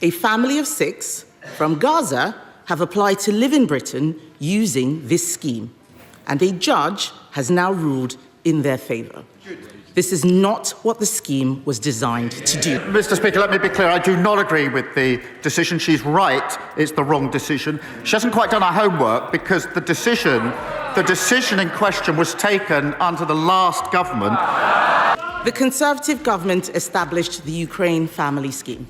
A family of 6 from Gaza have applied to live in Britain using this scheme, and a judge has now ruled in their favour. This is not what the scheme was designed to do. Mr. Speaker, let me be clear. I do not agree with the decision. She's right. It's the wrong decision. She hasn't quite done her homework because the decision in question was taken under the last government. The Conservative government established the Ukraine Family Scheme,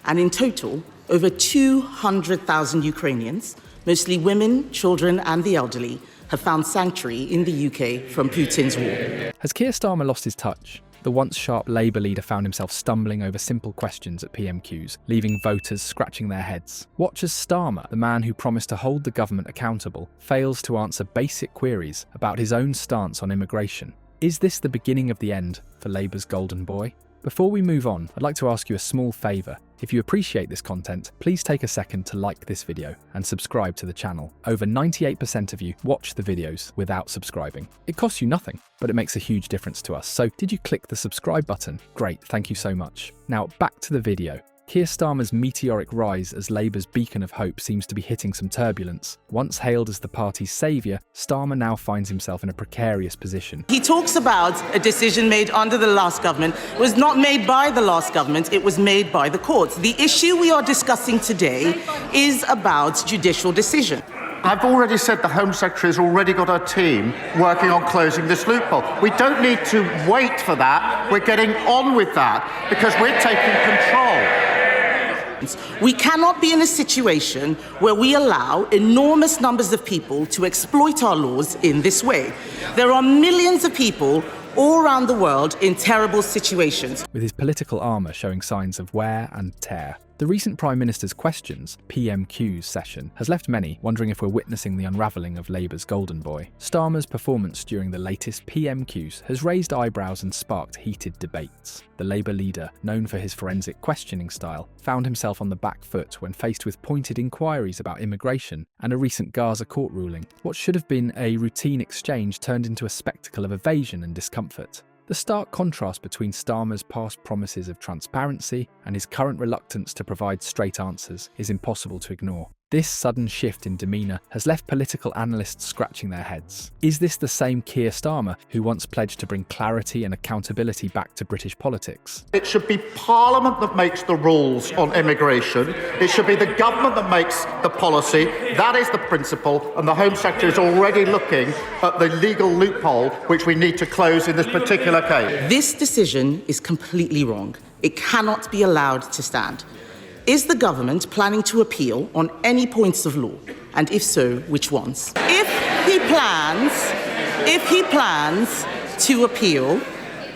and in total, over 200,000 Ukrainians, mostly women, children and the elderly, have found sanctuary in the UK from Putin's war. Has Keir Starmer lost his touch? The once sharp Labour leader found himself stumbling over simple questions at PMQs, leaving voters scratching their heads. Watch as Starmer, the man who promised to hold the government accountable, fails to answer basic queries about his own stance on immigration. Is this the beginning of the end for Labour's golden boy? Before we move on, I'd like to ask you a small favour. If you appreciate this content, please take a second to like this video and subscribe to the channel. Over 98% of you watch the videos without subscribing. It costs you nothing, but it makes a huge difference to us. So did you click the subscribe button? Great, thank you so much. Now back to the video. Keir Starmer's meteoric rise as Labour's beacon of hope seems to be hitting some turbulence. Once hailed as the party's saviour, Starmer now finds himself in a precarious position. He talks about a decision made under the last government. It was not made by the last government, it was made by the courts. The issue we are discussing today is about judicial decision. I've already said the Home Secretary has already got her team working on closing this loophole. We don't need to wait for that. We're getting on with that because we're taking control. We cannot be in a situation where we allow enormous numbers of people to exploit our laws in this way. There are millions of people all around the world in terrible situations. With his political armour showing signs of wear and tear, the recent Prime Minister's Questions, PMQs session, has left many wondering if we're witnessing the unravelling of Labour's golden boy. Starmer's performance during the latest PMQs has raised eyebrows and sparked heated debates. The Labour leader, known for his forensic questioning style, found himself on the back foot when faced with pointed inquiries about immigration and a recent Gaza court ruling. What should have been a routine exchange turned into a spectacle of evasion and discomfort. The stark contrast between Starmer's past promises of transparency and his current reluctance to provide straight answers is impossible to ignore. This sudden shift in demeanour has left political analysts scratching their heads. Is this the same Keir Starmer who once pledged to bring clarity and accountability back to British politics? It should be Parliament that makes the rules on immigration. It should be the government that makes the policy. That is the principle, and the Home Secretary is already looking at the legal loophole which we need to close in this particular case. This decision is completely wrong. It cannot be allowed to stand. Is the government planning to appeal on any points of law? And if so, which ones? If he plans to appeal,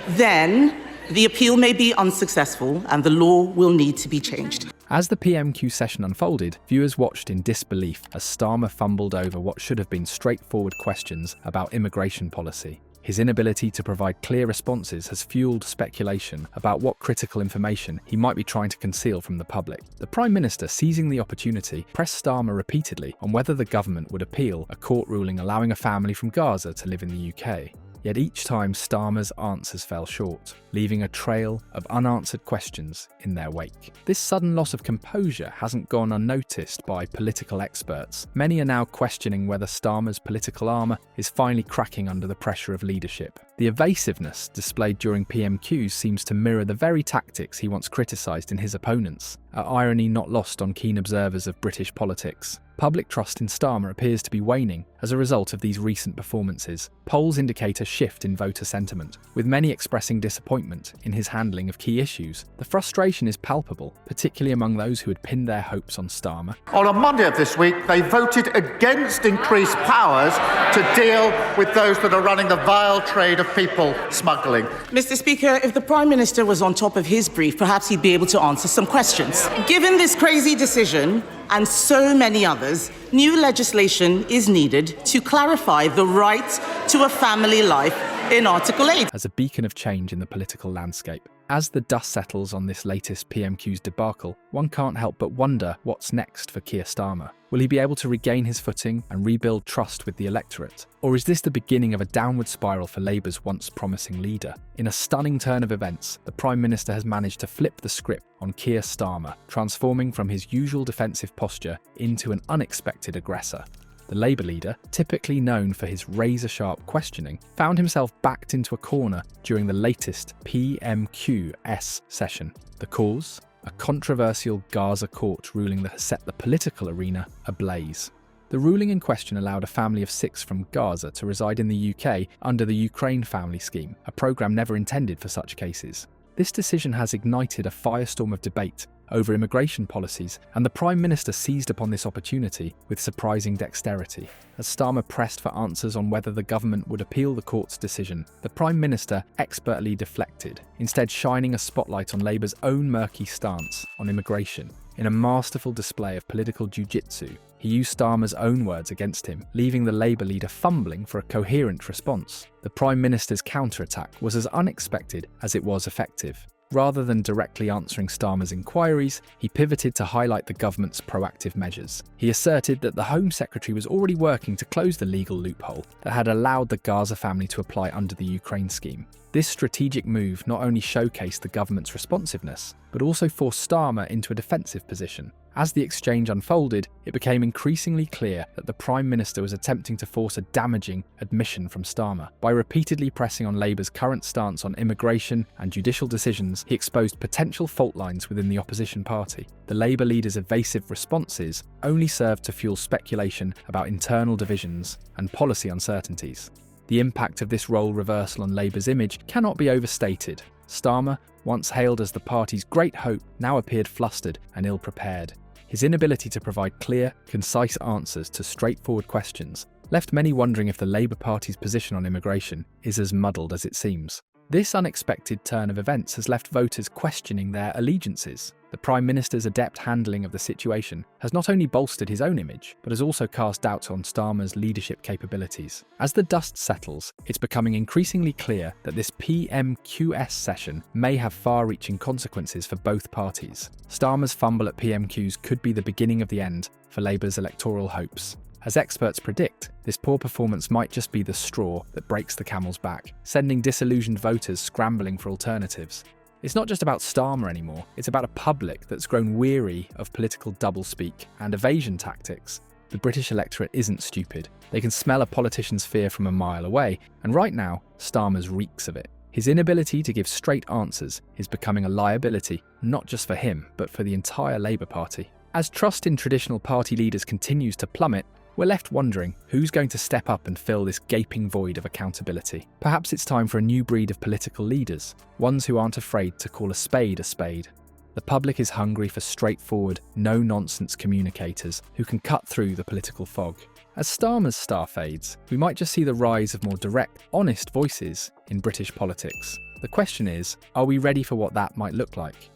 then the appeal may be unsuccessful and the law will need to be changed. As the PMQ session unfolded, viewers watched in disbelief as Starmer fumbled over what should have been straightforward questions about immigration policy. His inability to provide clear responses has fueled speculation about what critical information he might be trying to conceal from the public. The Prime Minister, seizing the opportunity, pressed Starmer repeatedly on whether the government would appeal a court ruling allowing a family from Gaza to live in the UK. Yet each time Starmer's answers fell short, leaving a trail of unanswered questions in their wake. This sudden loss of composure hasn't gone unnoticed by political experts. Many are now questioning whether Starmer's political armour is finally cracking under the pressure of leadership. The evasiveness displayed during PMQs seems to mirror the very tactics he once criticised in his opponents, an irony not lost on keen observers of British politics. Public trust in Starmer appears to be waning as a result of these recent performances. Polls indicate a shift in voter sentiment, with many expressing disappointment in his handling of key issues. The frustration is palpable, particularly among those who had pinned their hopes on Starmer. On a Monday of this week, they voted against increased powers to deal with those that are running the vile trade of people smuggling. Mr. Speaker, if the Prime Minister was on top of his brief, perhaps he'd be able to answer some questions. Given this crazy decision, and so many others, new legislation is needed to clarify the right to a family life in Article 8. As a beacon of change in the political landscape. As the dust settles on this latest PMQs debacle, one can't help but wonder what's next for Keir Starmer. Will he be able to regain his footing and rebuild trust with the electorate? Or is this the beginning of a downward spiral for Labour's once promising leader? In a stunning turn of events, the Prime Minister has managed to flip the script on Keir Starmer, transforming from his usual defensive posture into an unexpected aggressor. The Labour leader, typically known for his razor-sharp questioning, found himself backed into a corner during the latest PMQs session. The cause? A controversial Gaza court ruling that has set the political arena ablaze. The ruling in question allowed a family of 6 from Gaza to reside in the UK under the Ukraine family scheme, a programme never intended for such cases. This decision has ignited a firestorm of debate over immigration policies, and the Prime Minister seized upon this opportunity with surprising dexterity. As Starmer pressed for answers on whether the government would appeal the court's decision, the Prime Minister expertly deflected, instead shining a spotlight on Labour's own murky stance on immigration. In a masterful display of political jiu-jitsu, he used Starmer's own words against him, leaving the Labour leader fumbling for a coherent response. The Prime Minister's counterattack was as unexpected as it was effective. Rather than directly answering Starmer's inquiries, he pivoted to highlight the government's proactive measures. He asserted that the Home Secretary was already working to close the legal loophole that had allowed the Gaza family to apply under the Ukraine scheme. This strategic move not only showcased the government's responsiveness, but also forced Starmer into a defensive position. As the exchange unfolded, it became increasingly clear that the Prime Minister was attempting to force a damaging admission from Starmer. By repeatedly pressing on Labour's current stance on immigration and judicial decisions, he exposed potential fault lines within the opposition party. The Labour leader's evasive responses only served to fuel speculation about internal divisions and policy uncertainties. The impact of this role reversal on Labour's image cannot be overstated. Starmer, once hailed as the party's great hope, now appeared flustered and ill-prepared. His inability to provide clear, concise answers to straightforward questions left many wondering if the Labour Party's position on immigration is as muddled as it seems. This unexpected turn of events has left voters questioning their allegiances. The Prime Minister's adept handling of the situation has not only bolstered his own image, but has also cast doubt on Starmer's leadership capabilities. As the dust settles, it's becoming increasingly clear that this PMQs session may have far-reaching consequences for both parties. Starmer's fumble at PMQs could be the beginning of the end for Labour's electoral hopes. As experts predict, this poor performance might just be the straw that breaks the camel's back, sending disillusioned voters scrambling for alternatives. It's not just about Starmer anymore, it's about a public that's grown weary of political doublespeak and evasion tactics. The British electorate isn't stupid. They can smell a politician's fear from a mile away, and right now, Starmer's reeks of it. His inability to give straight answers is becoming a liability, not just for him, but for the entire Labour Party. As trust in traditional party leaders continues to plummet, we're left wondering who's going to step up and fill this gaping void of accountability. Perhaps it's time for a new breed of political leaders, ones who aren't afraid to call a spade a spade. The public is hungry for straightforward, no-nonsense communicators who can cut through the political fog. As Starmer's star fades, we might just see the rise of more direct, honest voices in British politics. The question is, are we ready for what that might look like?